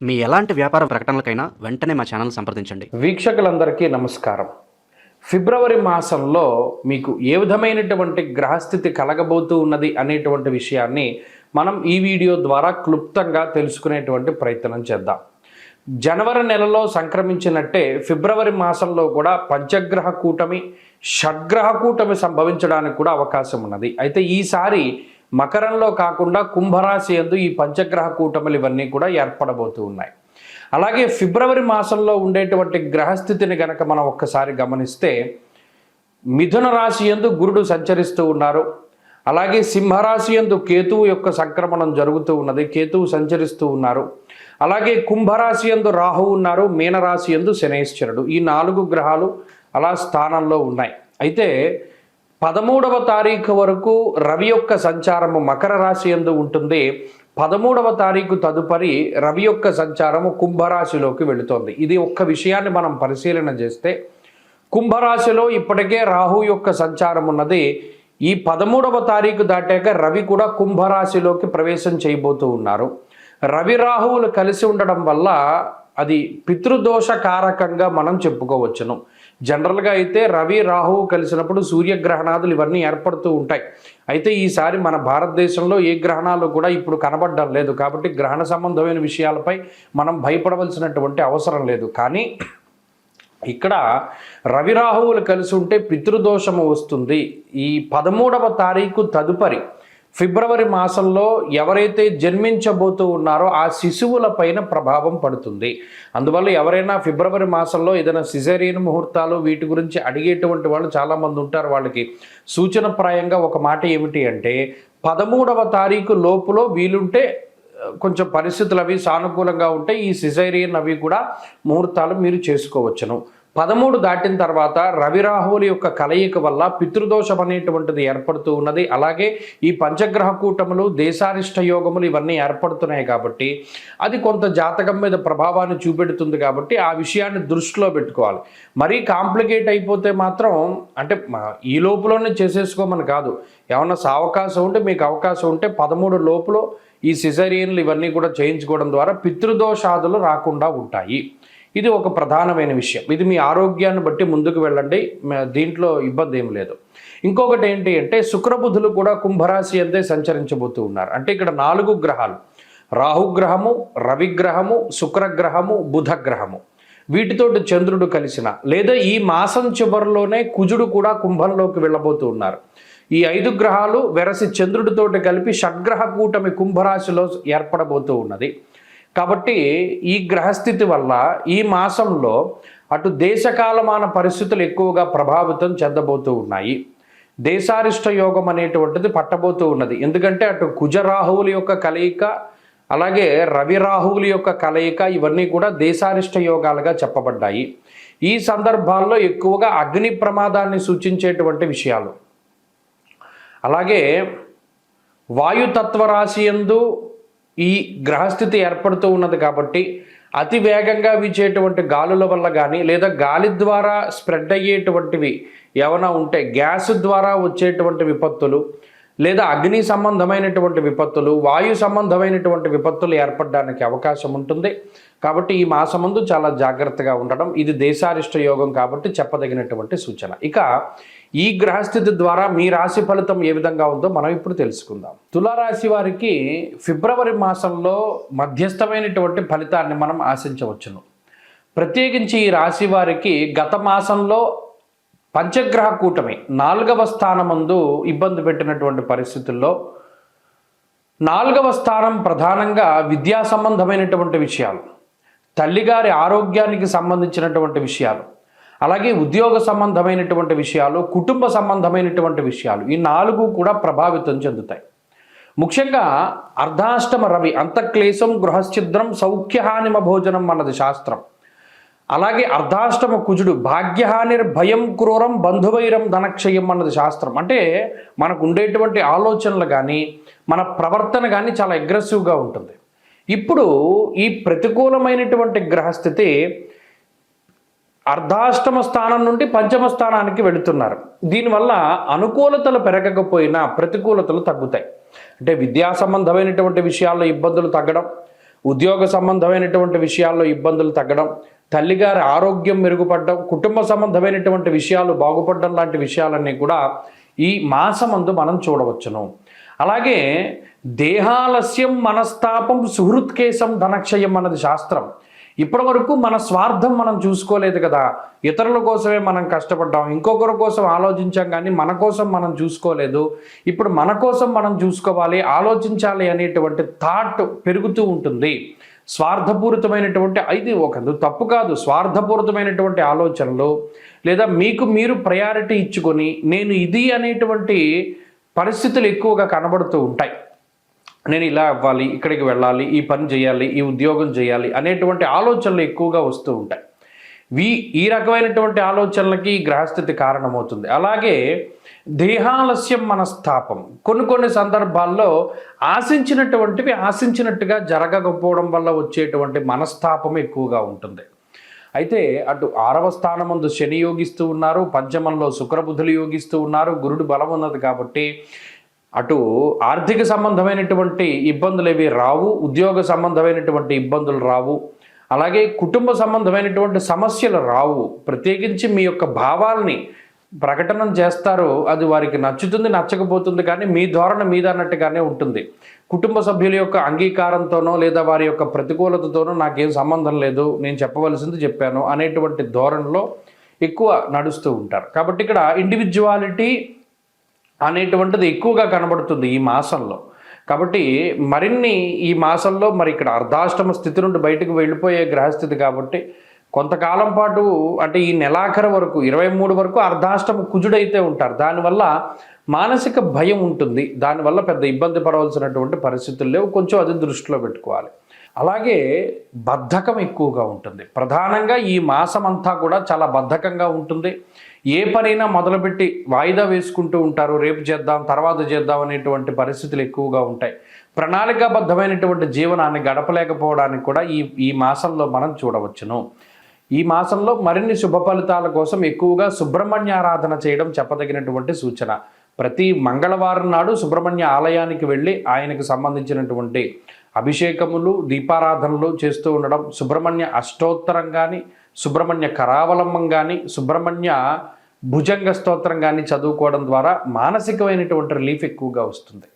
మీ ఎలాంటి వ్యాపార ప్రకటనలకైనా వెంటనే మా ఛానల్ సంప్రదించండి. వీక్షకులందరికీ నమస్కారం. ఫిబ్రవరి మాసంలో మీకు ఏ విధమైనటువంటి గ్రహస్థితి కలగబోతూ ఉన్నది అనేటువంటి విషయాన్ని మనం ఈ వీడియో ద్వారా క్లుప్తంగా తెలుసుకునేటువంటి ప్రయత్నం చేద్దాం. జనవరి నెలలో సంక్రమించినట్టే ఫిబ్రవరి మాసంలో కూడా పంచగ్రహ కూటమి, షడ్గ్రహ కూటమి సంభవించడానికి కూడా అవకాశం ఉన్నది. అయితే ఈసారి మకరంలో కాకుండా కుంభరాశి యందు ఈ పంచగ్రహ కూటములు ఇవన్నీ కూడా ఏర్పడబోతూ ఉన్నాయి. అలాగే ఫిబ్రవరి మాసంలో ఉండేటువంటి గ్రహస్థితిని గనక మనం ఒక్కసారి గమనిస్తే మిథున రాశి యందు గురుడు సంచరిస్తూ ఉన్నారు. అలాగే సింహరాశి యందు కేతువు యొక్క సంక్రమణం జరుగుతూ ఉన్నది, కేతువు సంచరిస్తూ ఉన్నారు. అలాగే కుంభరాశి యందు రాహువు ఉన్నారు, మీనరాశి యందు శనైశ్వరుడు. ఈ 4 గ్రహాలు అలా స్థానంలో ఉన్నాయి. అయితే 13వ తారీఖు వరకు రవి యొక్క సంచారము మకర రాశి యందు ఉంటుంది. 13వ తారీఖు తదుపరి రవి యొక్క సంచారము కుంభరాశిలోకి వెళుతోంది. ఇది ఒక్క విషయాన్ని మనం పరిశీలన చేస్తే కుంభరాశిలో ఇప్పటికే రాహు యొక్క సంచారం ఉన్నది. ఈ 13వ తారీఖు దాటాక రవి కూడా కుంభరాశిలోకి ప్రవేశం చేయబోతూ ఉన్నారు. రవి రాహువులు కలిసి ఉండడం వల్ల అది పితృదోష కారకంగా మనం చెప్పుకోవచ్చును. జనరల్గా అయితే రవి రాహువు కలిసినప్పుడు సూర్యగ్రహణాదులు ఇవన్నీ ఏర్పడుతూ ఉంటాయి. అయితే ఈసారి మన భారతదేశంలో ఏ గ్రహణాలు కూడా ఇప్పుడు కనబడడం లేదు. కాబట్టి గ్రహణ సంబంధమైన విషయాలపై మనం భయపడవలసినటువంటి అవసరం లేదు. కానీ ఇక్కడ రవి రాహువులు కలిసి ఉంటే పితృదోషము వస్తుంది. ఈ 13వ తారీఖు తదుపరి ఫిబ్రవరి మాసంలో ఎవరైతే జన్మించబోతూ ఉన్నారో ఆ శిశువుల పైన ప్రభావం పడుతుంది. అందువల్ల ఎవరైనా ఫిబ్రవరి మాసంలో ఏదైనా సిజేరియన్ ముహూర్తాలు వీటి గురించి అడిగేటువంటి వాళ్ళు చాలామంది ఉంటారు. వాళ్ళకి సూచనప్రాయంగా ఒక మాట ఏమిటి అంటే 13వ తారీఖు లోపులో వీలుంటే కొంచెం పరిస్థితులు అవి సానుకూలంగా ఉంటే ఈ సిజేరియన్ అవి కూడా ముహూర్తాలు మీరు చేసుకోవచ్చును. 13 దాటిన తర్వాత రవి రాహువుల యొక్క కలయిక వల్ల పితృదోషం అనేటువంటిది ఏర్పడుతూ ఉన్నది. అలాగే ఈ పంచగ్రహ కూటములు, దేశారిష్ట యోగములు ఇవన్నీ ఏర్పడుతున్నాయి కాబట్టి అది కొంత జాతకం మీద ప్రభావాన్ని చూపెడుతుంది. కాబట్టి ఆ విషయాన్ని దృష్టిలో పెట్టుకోవాలి. మరీ కాంప్లికేట్ అయిపోతే మాత్రం అంటే ఈ లోపులోనే చేసేసుకోమని కాదు. ఏమన్నా అవకాశం ఉంటే మీకు అవకాశం ఉంటే 13 లోపులో ఈ సిజేరియన్లు ఇవన్నీ కూడా చేయించుకోవడం ద్వారా పితృదోషాదులు రాకుండా ఉంటాయి. ఇది ఒక ప్రధానమైన విషయం. ఇది మీ ఆరోగ్యాన్ని బట్టి ముందుకు వెళ్ళండి, దీంట్లో ఇబ్బంది ఏం లేదు. ఇంకొకటి ఏంటి అంటే శుక్రబుధులు కూడా కుంభరాశి అంతే సంచరించబోతూ ఉన్నారు. అంటే ఇక్కడ 4 గ్రహాలు, రాహుగ్రహము, రవిగ్రహము, శుక్రగ్రహము, బుధగ్రహము, వీటితోటి చంద్రుడు కలిసిన లేదా ఈ మాసం చివరిలోనే కుజుడు కూడా కుంభంలోకి వెళ్ళబోతూ ఉన్నారు. ఈ 5 గ్రహాలు వెరసి చంద్రుడితోటి కలిపి షడ్గ్రహ కూటమి కుంభరాశిలో ఏర్పడబోతూ ఉన్నది. కాబట్టి ఈ గ్రహస్థితి వల్ల ఈ మాసంలో అటు దేశకాలమాన పరిస్థితులు ఎక్కువగా ప్రభావితం చెందబోతూ ఉన్నాయి. దేశారిష్ట యోగం అనేటువంటిది పట్టబోతూ ఉన్నది. ఎందుకంటే అటు కుజరాహువుల యొక్క కలయిక, అలాగే రవి రాహువుల యొక్క కలయిక ఇవన్నీ కూడా దేశారిష్ట యోగాలుగా చెప్పబడ్డాయి. ఈ సందర్భాల్లో ఎక్కువగా అగ్ని ప్రమాదాన్ని సూచించేటువంటి విషయాలు, అలాగే వాయుతత్వ రాశి యందు ఈ గ్రహస్థితి ఏర్పడుతూ ఉన్నది. కాబట్టి అతి వేగంగా వీచేటువంటి గాలుల వల్ల కానీ లేదా గాలి ద్వారా స్ప్రెడ్ అయ్యేటువంటివి ఏమైనా ఉంటే గ్యాస్ ద్వారా వచ్చేటువంటి విపత్తులు లేదా అగ్ని సంబంధమైనటువంటి విపత్తులు, వాయు సంబంధమైనటువంటి విపత్తులు ఏర్పడడానికి అవకాశం ఉంటుంది. కాబట్టి ఈ మాసమందు చాలా జాగ్రత్తగా ఉండడం, ఇది దేశారిష్ట యోగం కాబట్టి చెప్పదగినటువంటి సూచన. ఇక ఈ గ్రహస్థితి ద్వారా మీ రాశి ఫలితం ఏ విధంగా ఉందో మనం ఇప్పుడు తెలుసుకుందాం. తులారాశి వారికి ఫిబ్రవరి మాసంలో మధ్యస్థమైనటువంటి ఫలితాన్ని మనం ఆశించవచ్చును. ప్రత్యేకించి ఈ రాశి వారికి గత మాసంలో పంచగ్రహ కూటమి 4వ స్థానమందు ఇబ్బంది పెట్టినటువంటి పరిస్థితుల్లో 4వ స్థానం ప్రధానంగా విద్యా సంబంధమైనటువంటి విషయాలు, తల్లిగారి ఆరోగ్యానికి సంబంధించినటువంటి విషయాలు, అలాగే ఉద్యోగ సంబంధమైనటువంటి విషయాలు, కుటుంబ సంబంధమైనటువంటి విషయాలు, ఈ 4 కూడా ప్రభావితం చెందుతాయి. ముఖ్యంగా అర్ధాష్టమ రవి అంతఃక్లేశం గృహశ్చిద్రం సౌఖ్యహానిమ భోజనం అన్నది శాస్త్రం. అలాగే అర్ధాష్టమ కుజుడు భాగ్యహానిర్ భయం క్రూరం బంధువైరం ధనక్షయం అన్నది శాస్త్రం. అంటే మనకు ఉండేటువంటి ఆలోచనలు కానీ మన ప్రవర్తన కానీ చాలా అగ్రెసివ్గా ఉంటుంది. ఇప్పుడు ఈ ప్రతికూలమైనటువంటి గ్రహస్థితి అర్ధాష్టమ స్థానం నుండి పంచమ స్థానానికి వెళుతున్నారు. దీనివల్ల అనుకూలతలు పెరగకపోయినా ప్రతికూలతలు తగ్గుతాయి. అంటే విద్యా సంబంధమైనటువంటి విషయాల్లో ఇబ్బందులు తగ్గడం, ఉద్యోగ సంబంధమైనటువంటి విషయాల్లో ఇబ్బందులు తగ్గడం, తల్లిగారి ఆరోగ్యం మెరుగుపడడం, కుటుంబ సంబంధమైనటువంటి విషయాలు బాగుపడడం లాంటి విషయాలన్నీ కూడా ఈ మాసమందు మనం చూడవచ్చును. అలాగే దేహాలస్యం మనస్తాపం సుహృత్కేశం ధనక్షయం అన్నది శాస్త్రం. ఇప్పటి వరకు మన స్వార్థం మనం చూసుకోలేదు కదా, ఇతరుల కోసమే మనం కష్టపడ్డాం, ఇంకొకరి కోసం ఆలోచించాం, కానీ మన కోసం మనం చూసుకోలేదు. ఇప్పుడు మన కోసం మనం చూసుకోవాలి, ఆలోచించాలి అనేటువంటి థాట్ పెరుగుతూ ఉంటుంది. స్వార్థపూరితమైనటువంటి ఇది ఒక తప్పు కాదు, స్వార్థపూరితమైనటువంటి ఆలోచనలు లేదా మీకు మీరు ప్రయారిటీ ఇచ్చుకొని నేను ఇది అనేటువంటి పరిస్థితులు ఎక్కువగా కనబడుతూ ఉంటాయి. నేను ఇలా అవ్వాలి, ఇక్కడికి వెళ్ళాలి, ఈ పని చేయాలి, ఈ ఉద్యోగం చేయాలి అనేటువంటి ఆలోచనలు ఎక్కువగా వస్తూ ఉంటాయి. ఈ రకమైనటువంటి ఆలోచనలకి గ్రహస్థితి కారణమవుతుంది. అలాగే దేహాలస్యం మనస్తాపం, కొన్ని సందర్భాల్లో ఆశించినటువంటివి ఆశించినట్టుగా జరగకపోవడం వల్ల వచ్చేటువంటి మనస్తాపం ఎక్కువగా ఉంటుంది. అయితే అటు 6వ స్థానమందు శని యోగిస్తూ ఉన్నారు, పంచమంలో శుక్రబుధులు యోగిస్తూ ఉన్నారు, గురుడు బలం ఉన్నది కాబట్టి అటు ఆర్థిక సంబంధమైనటువంటి ఇబ్బందులు ఏవి రావు, ఉద్యోగ సంబంధమైనటువంటి ఇబ్బందులు రావు, అలాగే కుటుంబ సంబంధమైనటువంటి సమస్యలు రావు. ప్రత్యేకించి మీ యొక్క భావాల్ని ప్రకటన చేస్తారు, అది వారికి నచ్చుతుంది నచ్చకపోతుంది, కానీ మీ ధోరణి మీద అన్నట్టుగానే ఉంటుంది. కుటుంబ సభ్యుల యొక్క అంగీకారంతోనో లేదా వారి యొక్క ప్రతికూలతతోనో నాకేం సంబంధం లేదు, నేను చెప్పవలసింది చెప్పాను అనేటువంటి ధోరణిలో ఎక్కువ నడుస్తూ ఉంటారు. కాబట్టి ఇక్కడ ఇండివిజువాలిటీ అనేటువంటిది ఎక్కువగా కనబడుతుంది ఈ మాసంలో. కాబట్టి మరిన్ని ఈ మాసంలో మరి ఇక్కడ అర్ధాష్టమ స్థితి నుండి బయటకు వెళ్ళిపోయే గ్రహస్థితి కాబట్టి కొంతకాలం పాటు అంటే ఈ నెలాఖరు వరకు 23 వరకు అర్ధాష్టమ కుజుడైతే ఉంటారు. దానివల్ల మానసిక భయం ఉంటుంది, దానివల్ల పెద్ద ఇబ్బంది పడవలసినటువంటి పరిస్థితులు లేవు, కొంచెం అది దృష్టిలో పెట్టుకోవాలి. అలాగే బద్ధకం ఎక్కువగా ఉంటుంది. ప్రధానంగా ఈ మాసం అంతా కూడా చాలా బద్ధకంగా ఉంటుంది. ఏ పనైనా మొదలుపెట్టి వాయిదా వేసుకుంటూ ఉంటారు, రేపు చేద్దాం తర్వాత చేద్దాం అనేటువంటి పరిస్థితులు ఎక్కువగా ఉంటాయి. ప్రణాళికాబద్ధమైనటువంటి జీవనాన్ని గడపలేకపోవడానికి కూడా ఈ మాసంలో మనం చూడవచ్చును. ఈ మాసంలో మరిన్ని శుభ ఫలితాల కోసం ఎక్కువగా సుబ్రహ్మణ్య ఆరాధన చేయడం చెప్పదగినటువంటి సూచన. ప్రతి మంగళవారం నాడు సుబ్రహ్మణ్య ఆలయానికి వెళ్ళి ఆయనకు సంబంధించినటువంటి అభిషేకములు దీపారాధనలు చేస్తూ ఉండడం, సుబ్రహ్మణ్య అష్టోత్తరం కానీ, సుబ్రహ్మణ్య కరావలంబం కానీ, సుబ్రహ్మణ్య భుజంగ స్తోత్రం కానీ చదువుకోవడం ద్వారా మానసికమైనటువంటి రిలీఫ్ ఎక్కువగా వస్తుంది.